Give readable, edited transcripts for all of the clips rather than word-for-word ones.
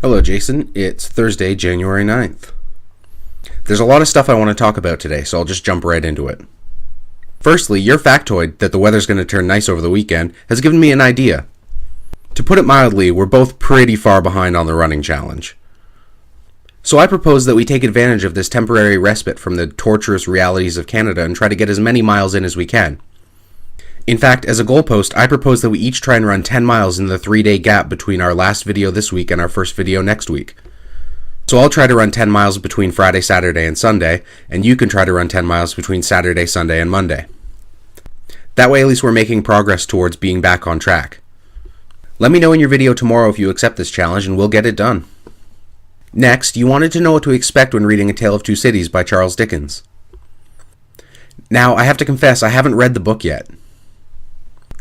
Hello Jason, it's Thursday, January 9th. There's a lot of stuff I want to talk about today, so I'll just jump right into it. Firstly, your factoid that the weather's going to turn nice over the weekend has given me an idea. To put it mildly, we're both pretty far behind on the running challenge. So I propose that we take advantage of this temporary respite from the torturous realities of Canada and try to get as many miles in as we can. In fact, as a goalpost, I propose that we each try and run 10 miles in the 3-day gap between our last video this week and our first video next week. So I'll try to run 10 miles between Friday, Saturday, and Sunday, and you can try to run 10 miles between Saturday, Sunday, and Monday. That way at least we're making progress towards being back on track. Let me know in your video tomorrow if you accept this challenge and we'll get it done. Next, you wanted to know what to expect when reading A Tale of Two Cities by Charles Dickens. Now, I have to confess I haven't read the book yet.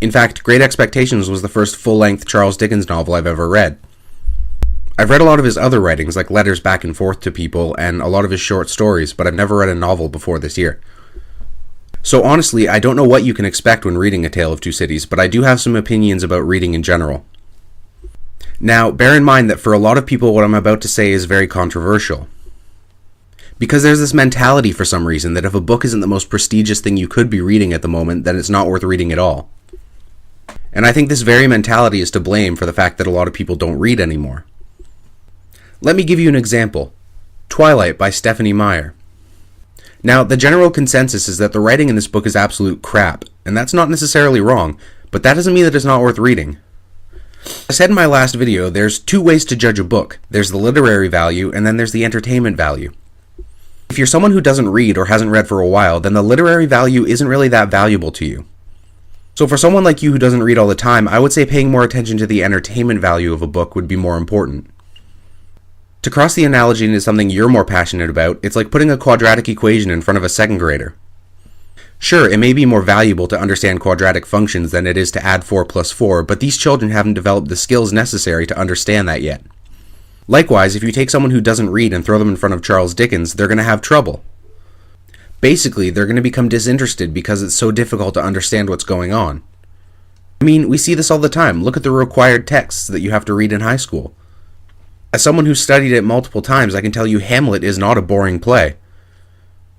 In fact, Great Expectations was the first full-length Charles Dickens novel I've ever read. I've read a lot of his other writings, like Letters Back and Forth to People, and a lot of his short stories, but I've never read a novel before this year. So honestly, I don't know what you can expect when reading A Tale of Two Cities, but I do have some opinions about reading in general. Now, bear in mind that for a lot of people what I'm about to say is very controversial. Because there's this mentality for some reason that if a book isn't the most prestigious thing you could be reading at the moment, then it's not worth reading at all. And I think this very mentality is to blame for the fact that a lot of people don't read anymore. Let me give you an example. Twilight by Stephenie Meyer. Now, the general consensus is that the writing in this book is absolute crap, and that's not necessarily wrong, but that doesn't mean that it's not worth reading. As I said in my last video, there's two ways to judge a book. There's the literary value, and then there's the entertainment value. If you're someone who doesn't read or hasn't read for a while, then the literary value isn't really that valuable to you. So for someone like you who doesn't read all the time, I would say paying more attention to the entertainment value of a book would be more important. To cross the analogy into something you're more passionate about, it's like putting a quadratic equation in front of a second grader. Sure, it may be more valuable to understand quadratic functions than it is to add 4 plus 4, but these children haven't developed the skills necessary to understand that yet. Likewise, if you take someone who doesn't read and throw them in front of Charles Dickens, they're going to have trouble. Basically, they're going to become disinterested because it's so difficult to understand what's going on. I mean, we see this all the time. Look at the required texts that you have to read in high school. As someone who's studied it multiple times, I can tell you Hamlet is not a boring play.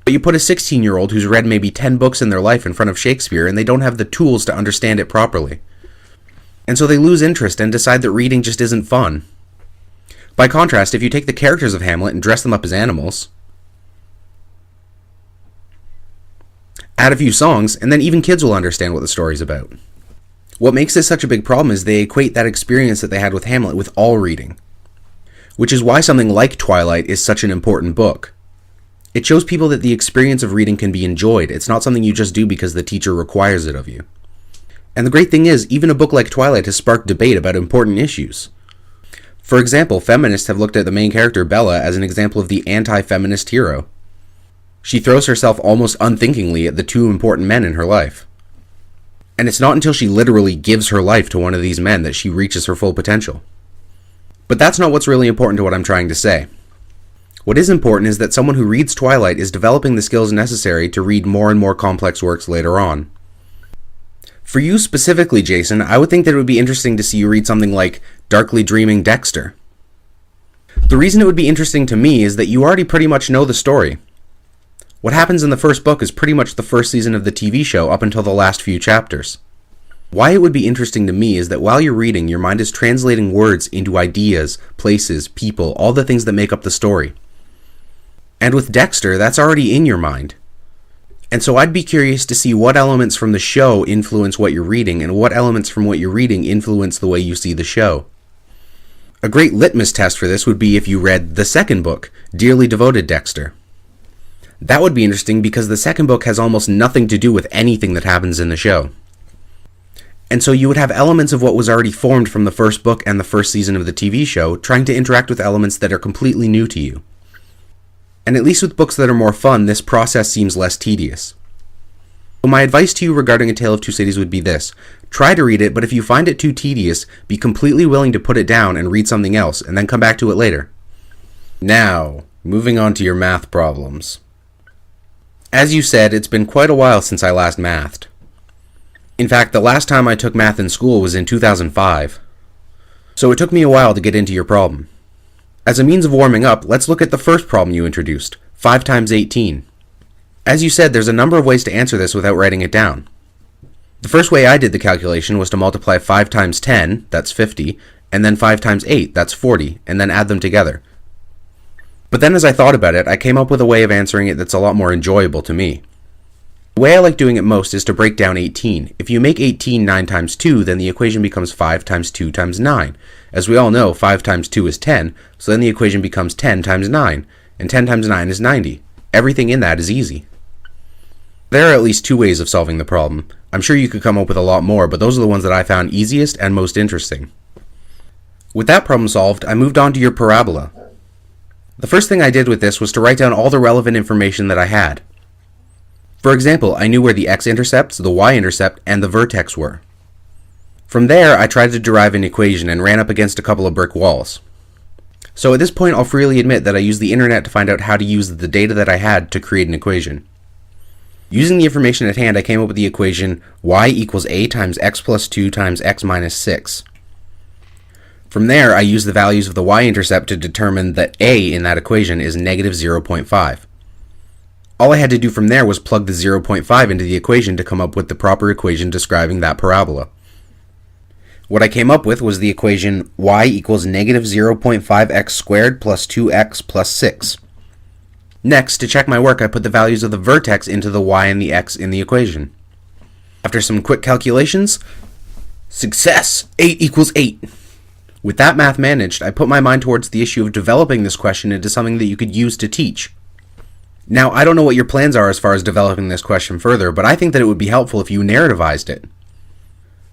But you put a 16-year-old who's read maybe 10 books in their life in front of Shakespeare and they don't have the tools to understand it properly. And so they lose interest and decide that reading just isn't fun. By contrast, if you take the characters of Hamlet and dress them up as animals, add a few songs, and then even kids will understand what the story's about. What makes this such a big problem is they equate that experience that they had with Hamlet with all reading. Which is why something like Twilight is such an important book. It shows people that the experience of reading can be enjoyed. It's not something you just do because the teacher requires it of you. And the great thing is, even a book like Twilight has sparked debate about important issues. For example, feminists have looked at the main character Bella as an example of the anti-feminist hero. She throws herself almost unthinkingly at the two important men in her life. And it's not until she literally gives her life to one of these men that she reaches her full potential. But that's not what's really important to what I'm trying to say. What is important is that someone who reads Twilight is developing the skills necessary to read more and more complex works later on. For you specifically, Jason, I would think that it would be interesting to see you read something like Darkly Dreaming Dexter. The reason it would be interesting to me is that you already pretty much know the story. What happens in the first book is pretty much the first season of the TV show up until the last few chapters. Why it would be interesting to me is that while you're reading, your mind is translating words into ideas, places, people, all the things that make up the story. And with Dexter, that's already in your mind. And so I'd be curious to see what elements from the show influence what you're reading, and what elements from what you're reading influence the way you see the show. A great litmus test for this would be if you read the second book, Dearly Devoted Dexter. That would be interesting because the second book has almost nothing to do with anything that happens in the show. And so you would have elements of what was already formed from the first book and the first season of the TV show trying to interact with elements that are completely new to you. And at least with books that are more fun, this process seems less tedious. So my advice to you regarding A Tale of Two Cities would be this. Try to read it, but if you find it too tedious, be completely willing to put it down and read something else, and then come back to it later. Now, moving on to your math problems. As you said, it's been quite a while since I last mathed. In fact, the last time I took math in school was in 2005. So it took me a while to get into your problem. As a means of warming up, let's look at the first problem you introduced, 5 times 18. As you said, there's a number of ways to answer this without writing it down. The first way I did the calculation was to multiply 5 times 10, that's 50, and then 5 times 8, that's 40, and then add them together. But then as I thought about it, I came up with a way of answering it that's a lot more enjoyable to me. The way I like doing it most is to break down 18. If you make 18 9 times 2, then the equation becomes 5 times 2 times 9. As we all know, 5 times 2 is 10, so then the equation becomes 10 times 9, and 10 times 9 is 90. Everything in that is easy. There are at least 2 ways of solving the problem. I'm sure you could come up with a lot more, but those are the ones that I found easiest and most interesting. With that problem solved, I moved on to your parabola. The first thing I did with this was to write down all the relevant information that I had. For example, I knew where the x-intercepts, the y-intercept, and the vertex were. From there, I tried to derive an equation and ran up against a couple of brick walls. So at this point, I'll freely admit that I used the internet to find out how to use the data that I had to create an equation. Using the information at hand, I came up with the equation y equals a times x plus 2 times x minus 6. From there, I used the values of the y-intercept to determine that a in that equation is negative 0.5. All I had to do from there was plug the 0.5 into the equation to come up with the proper equation describing that parabola. What I came up with was the equation y equals negative 0.5x squared plus 2x plus 6. Next, to check my work, I put the values of the vertex into the y and the x in the equation. After some quick calculations, success! 8 equals 8. With that math managed, I put my mind towards the issue of developing this question into something that you could use to teach. Now, I don't know what your plans are as far as developing this question further, but I think that it would be helpful if you narrativized it.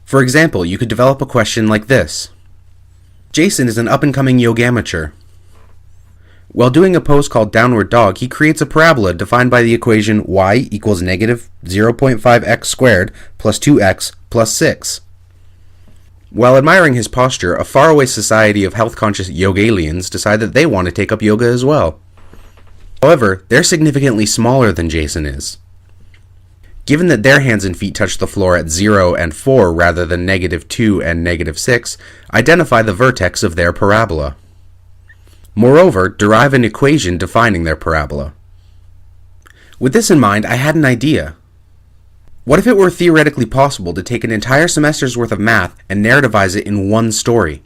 For example, you could develop a question like this. Jason is an up-and-coming yoga amateur. While doing a pose called Downward Dog, he creates a parabola defined by the equation y equals negative 0.5x squared plus 2x plus 6. While admiring his posture, a faraway society of health-conscious yoga-aliens decide that they want to take up yoga as well. However, they're significantly smaller than Jason is. Given that their hands and feet touch the floor at 0 and 4 rather than negative 2 and negative 6, identify the vertex of their parabola. Moreover, derive an equation defining their parabola. With this in mind, I had an idea. What if it were theoretically possible to take an entire semester's worth of math and narrativize it in one story?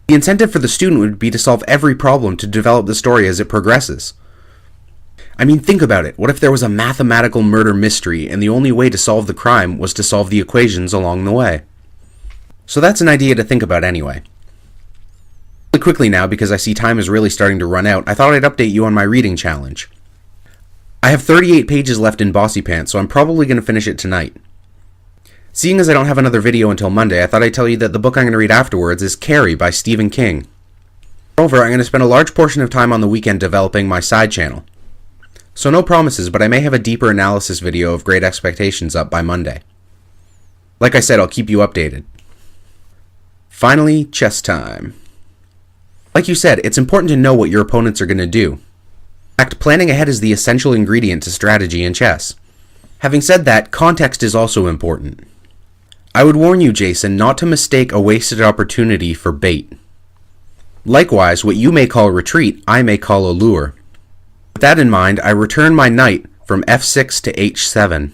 The incentive for the student would be to solve every problem to develop the story as it progresses. I mean, think about it. What if there was a mathematical murder mystery and the only way to solve the crime was to solve the equations along the way? So that's an idea to think about anyway. Really quickly now, because I see time is really starting to run out, I thought I'd update you on my reading challenge. I have 38 pages left in Bossy Pants, so I'm probably going to finish it tonight. Seeing as I don't have another video until Monday, I thought I'd tell you that the book I'm going to read afterwards is Carrie by Stephen King. Moreover, I'm going to spend a large portion of time on the weekend developing my side channel. So no promises, but I may have a deeper analysis video of Great Expectations up by Monday. Like I said, I'll keep you updated. Finally, chess time. Like you said, it's important to know what your opponents are going to do. In fact, planning ahead is the essential ingredient to strategy in chess. Having said that, context is also important. I would warn you, Jason, not to mistake a wasted opportunity for bait. Likewise, what you may call retreat, I may call a lure. With that in mind, I return my knight from f6 to h7.